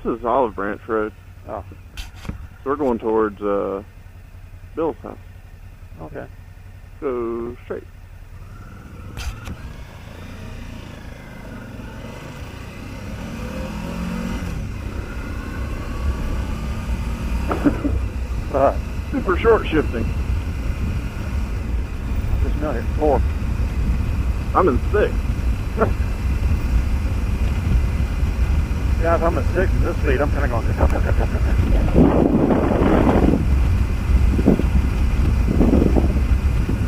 is Olive Branch Road. Oh, So we're going towards Bill's house. okay. Go straight. Super short shifting. Just not hitting 4. I'm in 6. Yeah, if I'm at 6 at this speed, I'm kind of going.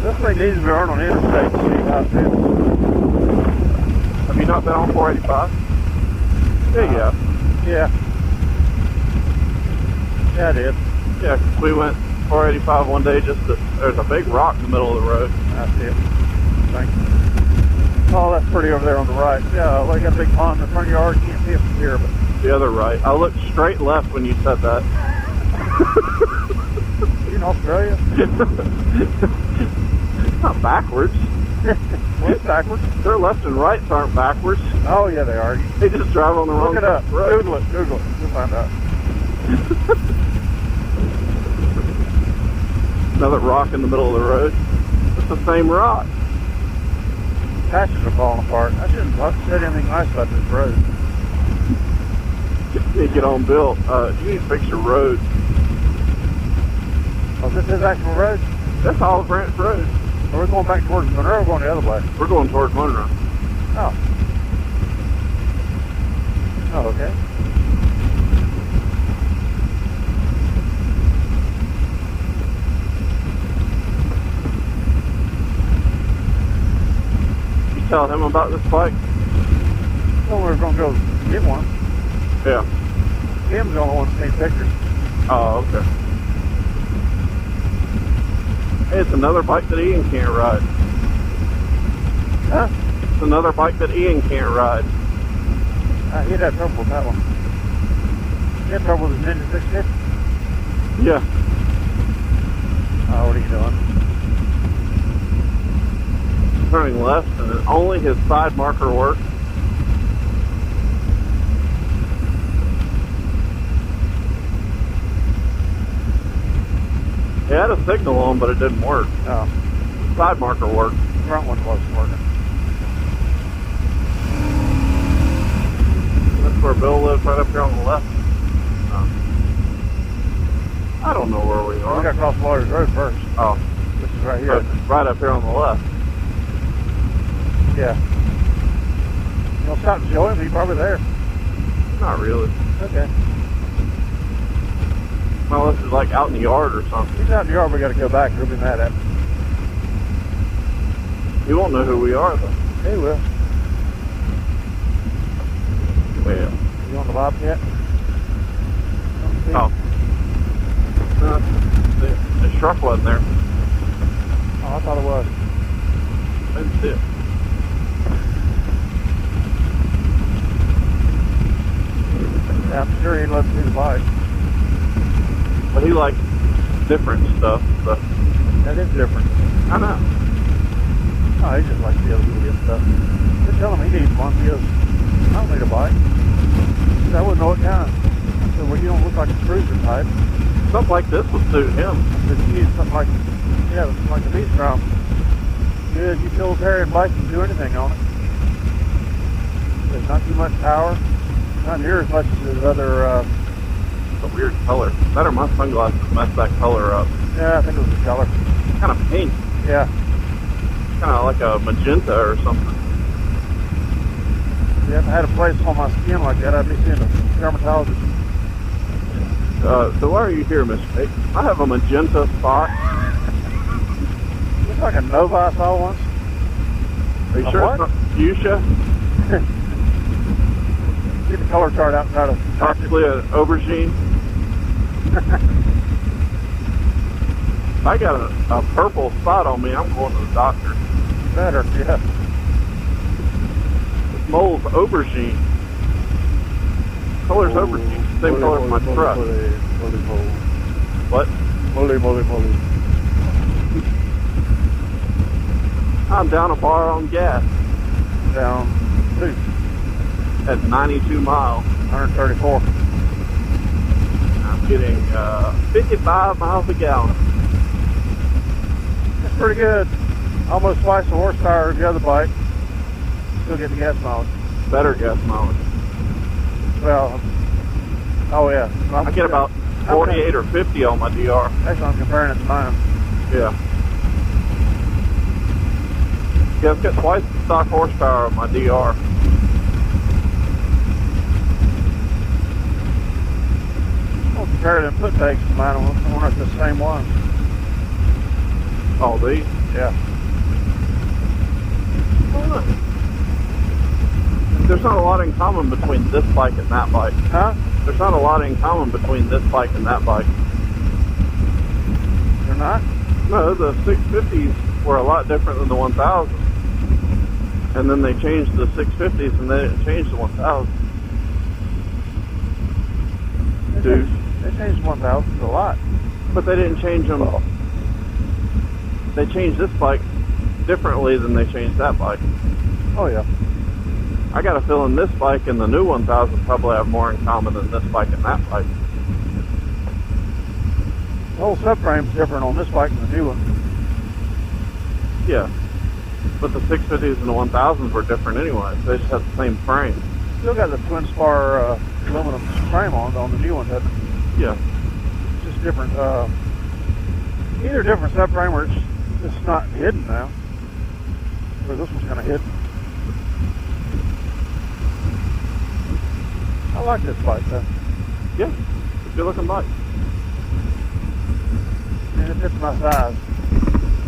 This thing needs to be run on the interstate to see how it feels. Have you not been on 485? Yeah. Yeah. Yeah, I did. Yeah, 'cause we went 485 one day. There's a big rock in the middle of the road. That's it. Thank you. Oh, that's pretty over there on the right. Yeah, like got a big pond in the front yard. You can't see it from here, but The other right. I looked straight left when you said that. you in Australia? Not backwards. What's backwards? Their left and rights aren't backwards. Oh, yeah, they are. They just drive on the wrong Look it up. road. Google it. You'll find out. Another rock in the middle of the road. It's the same rock. Patches are falling apart. I shouldn't have said anything nice about this road. You need to get on Bill. You need to fix your road. Oh, is this his actual road? That's Olive Branch Road. Or we're going back towards Monroe or going the other way? We're going towards Monroe. Oh. Oh, okay. You tell him about this bike? Well, we were going to go get one. Yeah. Tim's the only one that takes pictures. Oh, okay. Hey, it's another bike that Ian can't ride. Huh? It's another bike that Ian can't ride. He'd have trouble with that one. He had trouble with the Ninja 650. Yeah. Oh, what are you doing? Turning left, and then only his side marker works. It had a signal on, but it didn't work. Oh. Side marker worked. Front one wasn't working. That's where Bill lives, right up here on the left. I don't know where we We are. got to cross Waters Road first. Oh, This is right here. right up here on the left. Yeah. You'll stop and show him, he's probably there. Not really. Okay. Well, this is like out in the yard or something. He's out in the yard, we got to go back. He'll be mad at me. He won't know who we are, though. He will. Well. You on the Bobcat? Oh. No, the truck wasn't there. Oh, I thought it was. I didn't see it. Yeah, I'm sure he'd love to see the bike. But he likes different stuff, so. That is different. I know. Oh, he just likes to be able to get stuff. Just tell him he needs one. He goes, I don't need a bike. He said, I wouldn't know what kind. I said, well, you don't look like a cruiser type. Something like this would suit him. I said, you need something like, yeah, something like the Vstrom. Good utilitarian bike, you can do anything on it. There's not too much power. Not near as much as the other, It's a weird color. Better my sunglasses mess that color up. yeah, I think it was the color. Kind of pink. Yeah. Kind of like a magenta or something. Yeah, if I had a place on my skin like that, I'd be seeing a dermatologist. So why are you here, Miss Kate? I have a magenta spot. Looks like a Nova I saw once. Are you A sure what? it's not fuchsia? Get the color chart out and try to Possibly an aubergine? If I got a purple spot on me, I'm going to the doctor. better, yeah. This mole's aubergine. Color's aubergine. Same color as my truck. What? Moly. I'm down a bar on gas Down 2. at 92 miles. 134. getting 55 miles a gallon. That's pretty good. Almost twice the horsepower of the other bike. Still get the gas mileage. Better gas mileage. Well, oh yeah. I get about 48 or 50 on my DR. Actually, I'm comparing it to mine. Yeah. Yeah, I've got twice the stock horsepower of my DR. I'll compare the input takes to mine. I wonder if it's the same one. All these? Yeah. There's not a lot in common between this bike and that bike. Huh? There's not a lot in common between this bike and that bike. They're not? No, the 650s were a lot different than the 1000s. And then they changed the 650s and they didn't change the 1000s. Dude. They changed 1000s a lot. But they didn't change them. They changed this bike differently than they changed that bike. Oh yeah. I got a feeling this bike and the new 1000 probably have more in common than this bike and that bike. The whole subframe's different on this bike than the new one. Yeah. But the 650s and the 1000s were different anyway. They just had the same frame. Still got the twin spar aluminum frame on the new one, doesn't it? Yeah. It's just different. Either different subframe or it's not hidden now. Or this one's kind of hidden. I like this bike though. Yeah. It's a good looking bike. And it fits my size.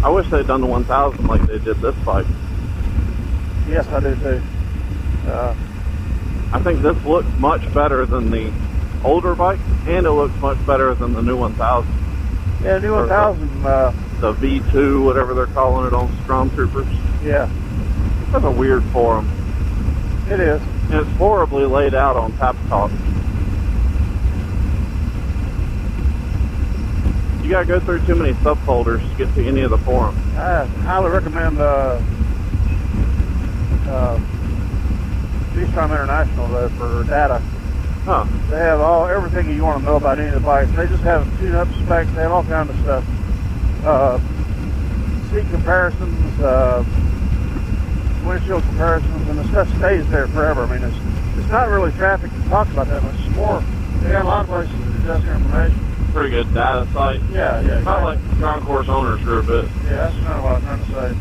I wish they'd done the 1000 like they did this bike. Yes, I do too. I think this looks much better than the older bike, and it looks much better than the new 1000. Yeah, the new 1000. The V2, whatever they're calling it on Stormtroopers. Yeah. That's a weird forum. It is. And it's horribly laid out on Tap Talk. You gotta go through too many subfolders to get to any of the forums. I highly recommend Vstrom International though for data. Huh. They have everything you want to know about any of the bikes. They just have tune-up specs. They have all kinds of stuff. Seat comparisons, windshield comparisons, and the stuff stays there forever. I mean, it's not really traffic to talk about that much. It's more, they got a lot of places to adjust your information. Pretty good data site. Yeah, yeah. Not like Concourse Owners Group, but yeah, that's kind of what I'm trying to say.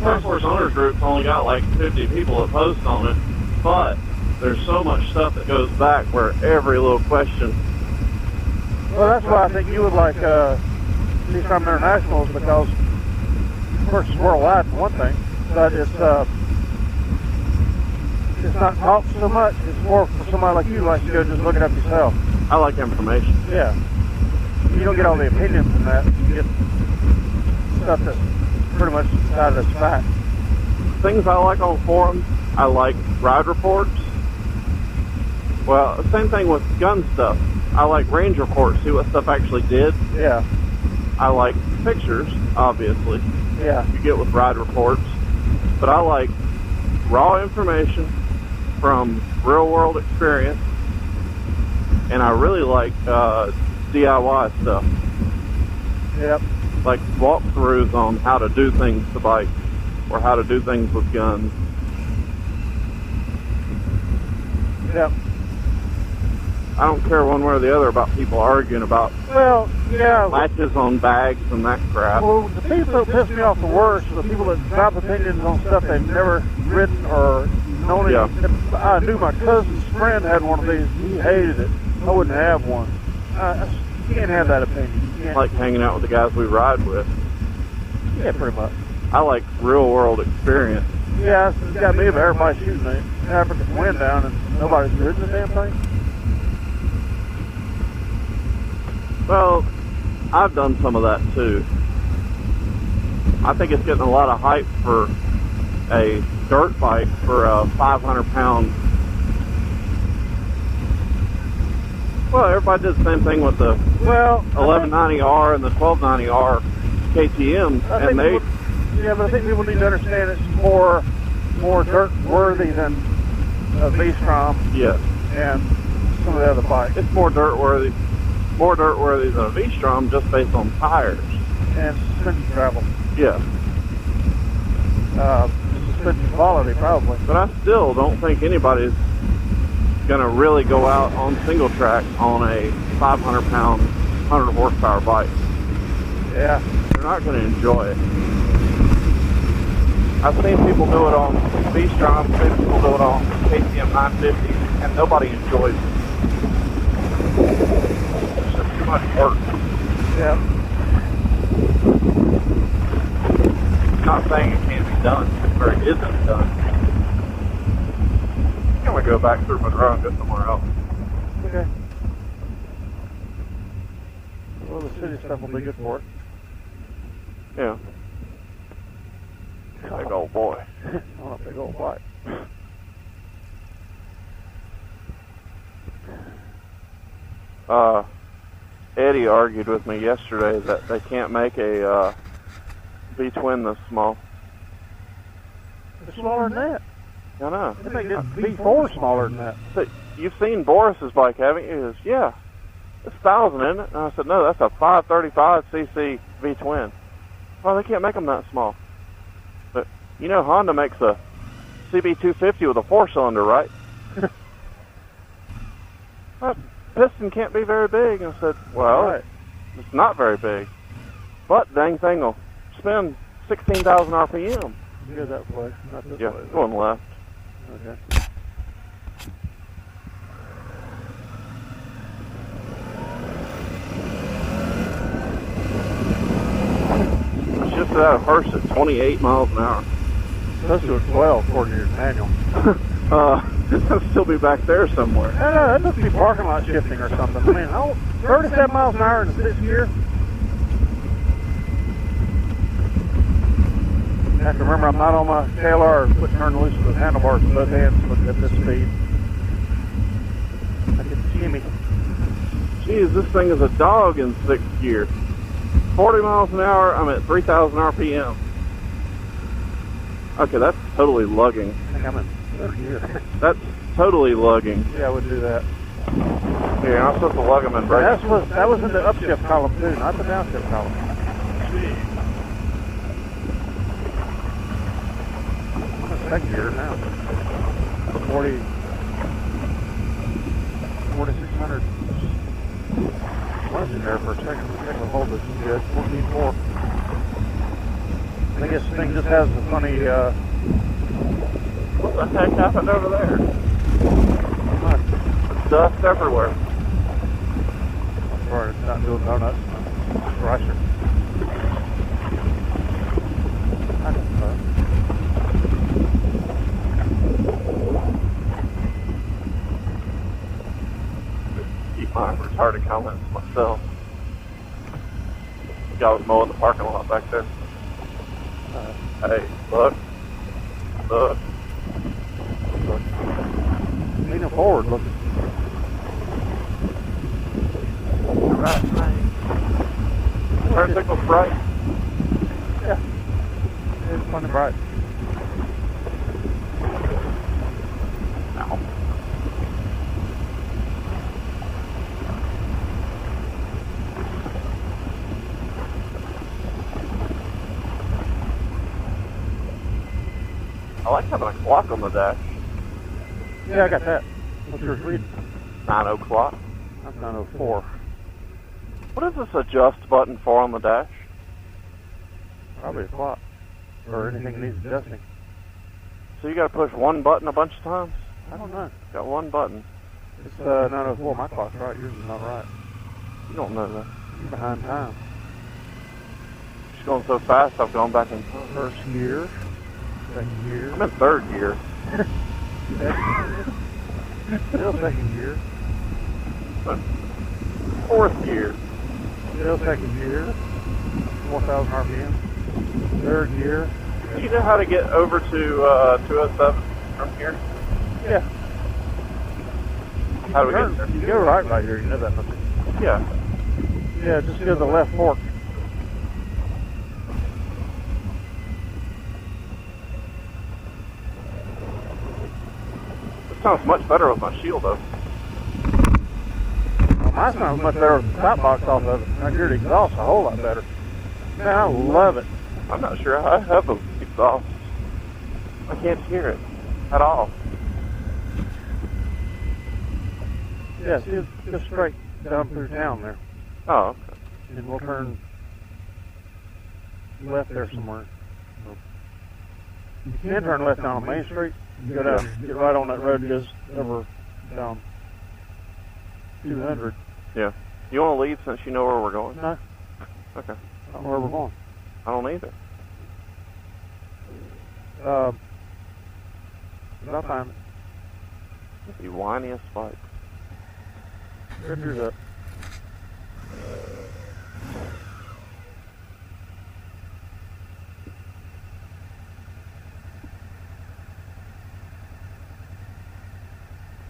Concourse Owners Group's only got like 50 people that post on it, but there's so much stuff that goes back where every little question. Well, that's why I think you would like Vstrom Internationals, because of course it's worldwide for one thing, but it's not taught so much. It's more for somebody like you, like to go just look it up yourself. I like information. Yeah. You don't get all the opinions from that. You get stuff that's pretty much decided as fact. Things I like on forums, I like ride reports. Well, same thing with gun stuff. I like range reports, see what stuff actually did. Yeah. I like pictures, obviously. Yeah. You get with ride reports. But I like raw information from real world experience. And I really like DIY stuff. Yep. Like walkthroughs on how to do things to bikes or how to do things with guns. Yep. I don't care one way or the other about people arguing about latches on bags and that crap. Well, the people that piss me off the worst are the people that drop opinions on stuff they've never ridden or known. Yeah. I knew my cousin's friend had one of these. He hated it. I wouldn't have one. You can't have that opinion. I like hanging out with the guys we ride with. Yeah, pretty much. I like real world experience. Yeah, it's got me if everybody's shooting the African wind down and nobody's ridden the damn thing. Well, I've done some of that too. I think it's getting a lot of hype for a dirt bike for a 500-pound. Well, everybody did the same thing with the 1190R and the 1290R KTMs, and they. Yeah, but I think people need to understand it's more dirt worthy than Vstrom. Yes. And some of the other bikes. It's more dirt worthy. more dirt worthy than a V-Strom just based on tires. And suspension travel. Yeah. Suspension quality, probably. But I still don't think anybody's going to really go out on single track on a 500-pound, 100 horsepower bike. Yeah. They're not going to enjoy it. I've seen people do it on V-Strom, seen people do it on KTM 950, and nobody enjoys it. It's just too much work. Yeah. Not saying it can't be done, or it isn't done. I'm going to go back through Monroe and go somewhere else. Okay. Well, the city stuff will be good for it. Yeah. Big old boy. On a big old bike. Eddie argued with me yesterday that they can't make a V-twin this small. It's smaller than that. I know. They make this V4 smaller than that. So you've seen Boris's bike, haven't you? He goes, yeah. It's 1,000, isn't it? And I said, no, that's a 535cc V-twin. Well, they can't make them that small. But, you know, Honda makes a CB250 with a 4-cylinder, right? That piston can't be very big. And I said, well, right. It's not very big. But dang thing will spin 16,000 RPM. You go that way, not this Yeah, way. going left. Okay. Shifted out of first at 28 miles an hour. Supposed to at 12 according to your manual. I'll still be back there somewhere. I don't know, that must be parking lot shifting or something. I mean, 37 miles an hour in the 6th gear. You have to remember I'm not on my KLR foot turn loose with handlebars in both hands at this speed. I can shimmy. Geez, this thing is a dog in 6th gear. 40 miles an hour, I'm at 3,000 RPM. Okay, that's totally lugging. I think I'm in 3rd gear. That's totally lugging. Yeah, I would do that. Yeah, I'm supposed to lug them and brake. That was in the upshift column too, not the downshift column. I'm in 2nd gear now. 4,600. I was in there for a second. I think the hold is good. 14.4. I guess the thing just has the funny, What the heck happened over there? what? Dust everywhere. Or it's not doing donuts. Rusher. I don't know. Keep my retarded comments to myself. The guy was mowing the parking lot back there. Hey, look. Look. Look. Leaning forward, looking. Right thing. Turn signal's bright. Yeah. It's funny bright. Ow. I like having a clock on the dash. Yeah, I got that. What's yours reading? 9 o'clock. That's 904. What is this adjust button for on the dash? Probably a clock. Or anything that needs adjusting. So you got to push one button a bunch of times? I don't know. Got one button. It's 904. My clock's right. Yours is not right. You don't know that. You're behind time. She's going so fast, I've gone back in time. 1st gear. 2nd gear. I'm in 3rd gear. Still 2nd gear. 4th gear. Still 2nd gear. 4,000 RPM. 3rd gear. Do you know how to get over to 207 from here? Yeah. How do we get there? You go right here. You know that, don't you? Yeah. Yeah, just go to the left fork. It sounds much better with my shield though. Well, My sounds much better with the top box off of it. I hear the exhaust a whole lot better. Man, I love it. I'm not sure I have an exhaust. I can't hear it at all. Yeah, see, it's just straight down through town there. Oh, okay. And we'll turn left there somewhere. You can turn left down on Main Street. You go down, get right on that road just over down 200. Yeah. You want to lead since you know where we're going? No, Okay. I don't know where we're going. I don't either. I'll find it. The whiniest bike. Pictures up.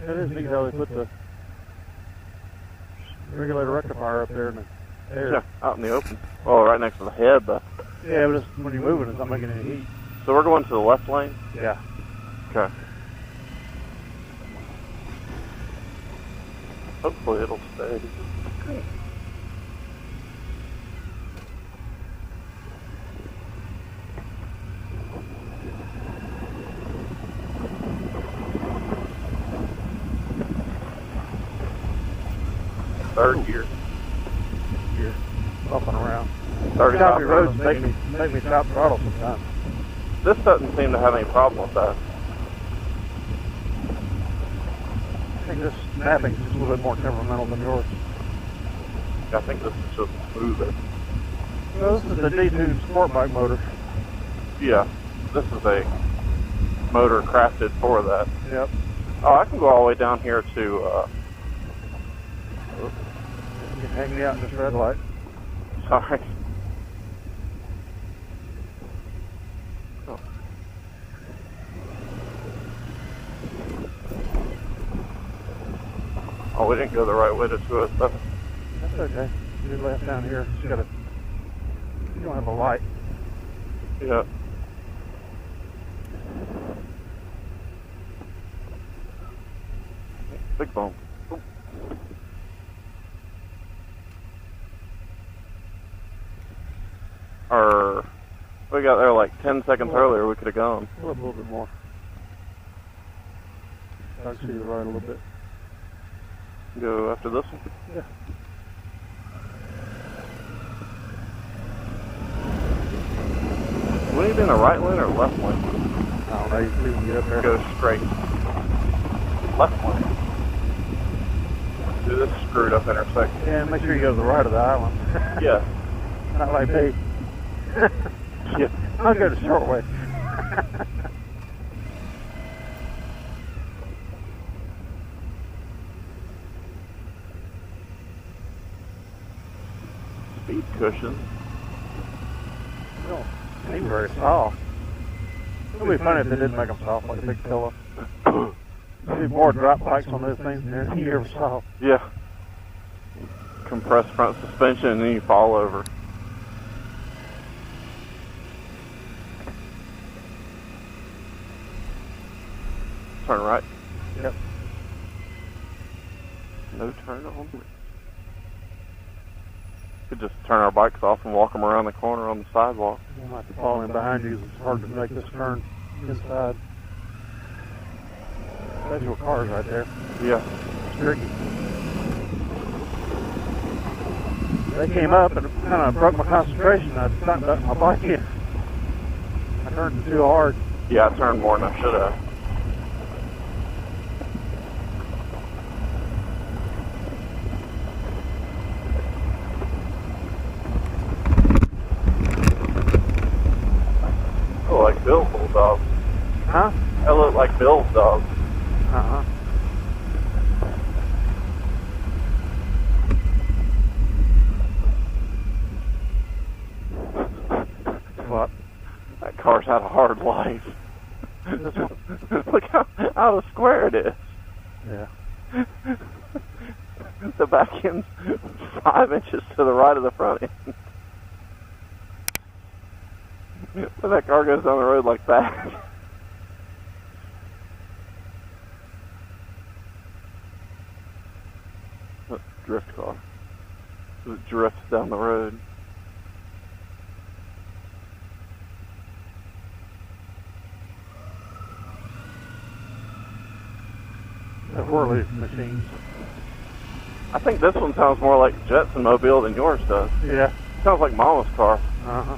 It is neat how they put the regulator rectifier up there in the air. Yeah, out in the open. Oh, right next to the head, though. Yeah, but it's, when you're moving, it's not making any heat. So we're going to the left lane? Yeah. Okay. Hopefully it'll stay. Third gear. You're up and around. Third County top roads road. make me stop throttle sometimes. This doesn't seem to have any problem with that. I think this snapping is just a little bit more temperamental than yours. I think this is just smoother. Well, this is the D2 sport bike motor. Yeah, this is a motor crafted for that. Yep. Oh, I can go all the way down here to, You can hang me out in this red light. sorry. Oh. Oh, we didn't go the right way to 207. That's okay. You're left down here. You gotta. You don't have a light. Yeah. Big bump. Or we got there like 10 seconds earlier. We could have gone. A little bit more. I see you right a little bit. Go after this one. Yeah. We need to be in the right lane or left lane? I don't know. You can get up there. Go straight. Left lane. Do this screwed up intersection. Yeah, make sure you go to the right of the island. Yeah. Not like me. Yeah. I'll go the short way. Speed cushion. No, they ain't very soft. It would be funny if they didn't make them soft like a big pillow. There'd be more drop bikes on those things than you ever saw. Yeah. Compressed front suspension and then you fall over. Turn right. Yep. No turn on. Could just turn our bikes off and walk them around the corner on the sidewalk. You might be falling behind you. It's hard to make this turn inside. There's your cars right there. Yeah. It's tricky. They came up and kind of broke my concentration. I stopped my bike in. I turned too hard. Yeah, I turned more than I should have. Oh, like Bill's dog. Huh? That looked like Bill's dog. Uh-huh. What? That car's had a hard life. This one? Look how out of square it is. Yeah. The back end's 5 inches to the right of the front end. When that car goes down the road like that. drift car. It drifts down the road. The whirly machines. I think this one sounds more like a Jetson mobile than yours does. Yeah. Sounds like Mama's car. Uh-huh.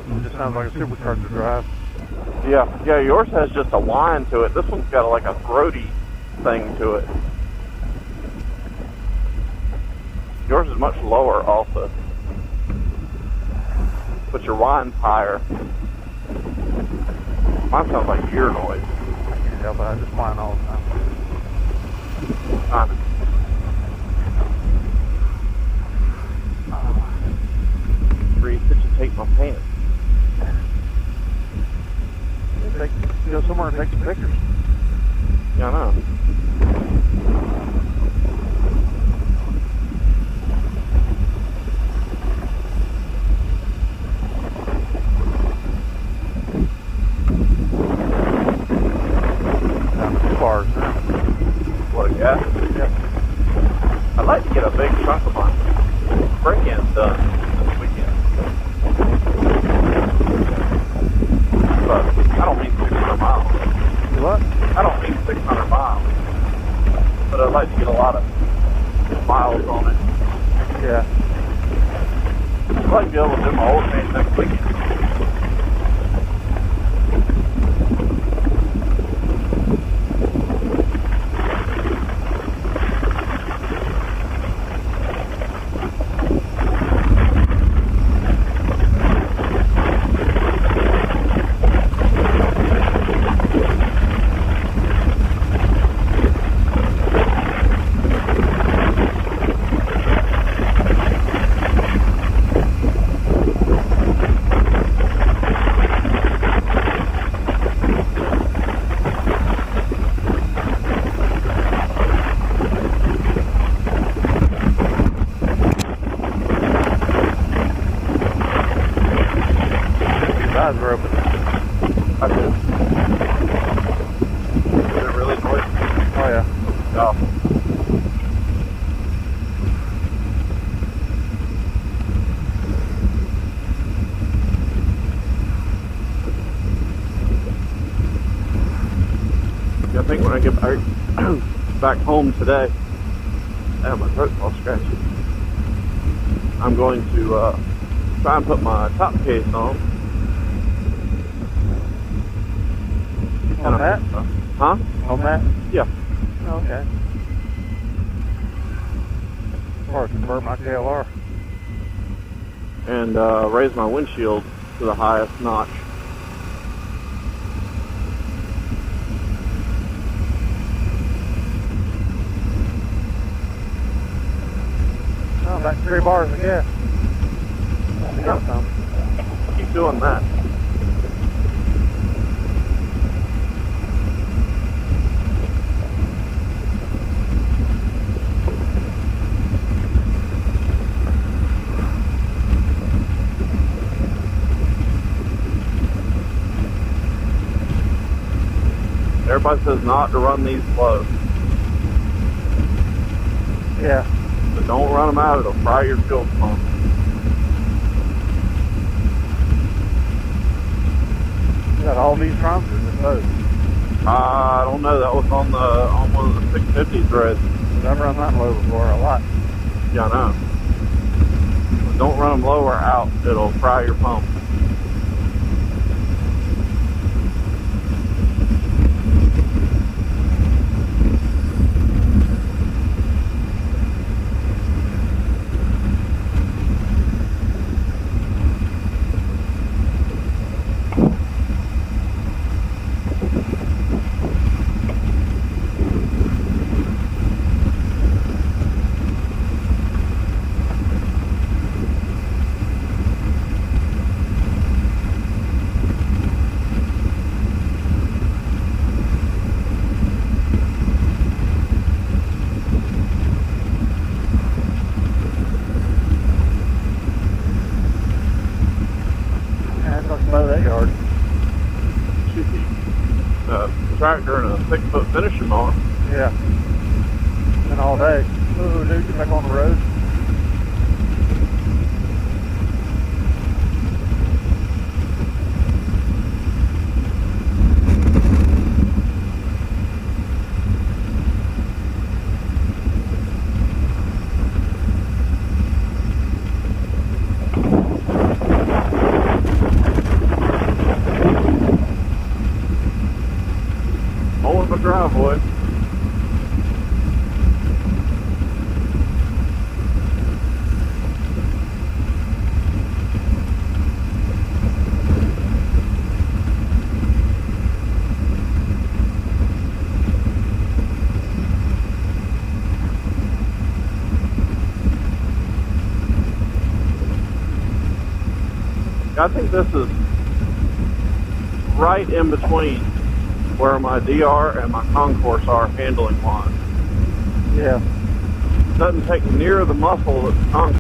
It just sounds like a supercharger drive. Yeah, yours has just a whine to it. This one's got like a throaty thing to it. Yours is much lower also. But your whine's higher. Mine sounds like ear noise. I can't help it, I just whine all the time. Breathe, did you take my pants? Go somewhere and take some pictures. Yeah, I know. Bars, huh? What a gas. Yeah. I'd like to get a big chunk of my break-ins done this weekend. But I don't mean 600 miles. What? I don't mean 600 miles. But I'd like to get a lot of miles on it. Yeah. I'd like to be able to do my oil change next weekend. Eyes were open. I did. Is it really noisy? Oh yeah. No. I think when I get back home today, my throat's all scratchy. I'm going to try and put my top case on. On that? Huh? On that? Yeah. Oh, okay. Or convert my KLR. And raise my windshield to the highest notch. Oh, back 3 bars again. Keep doing that. Everybody says not to run these slow. Yeah. But don't run them out, it'll fry your fuel pump. You got all these Vstroms or just those? I don't know, that was on one of the 650 threads. I've run that low before a lot. Yeah, I know. But don't run them low or out, it'll fry your pump. Mow that yard. Tractor and a 6-foot finisher mower. Yeah. And all day. Ooh, dude, get back on the road. Over the driveway. I think this is right in between where my DR and my concourse are handling wise. Yeah. Doesn't take near the muscle that the concourse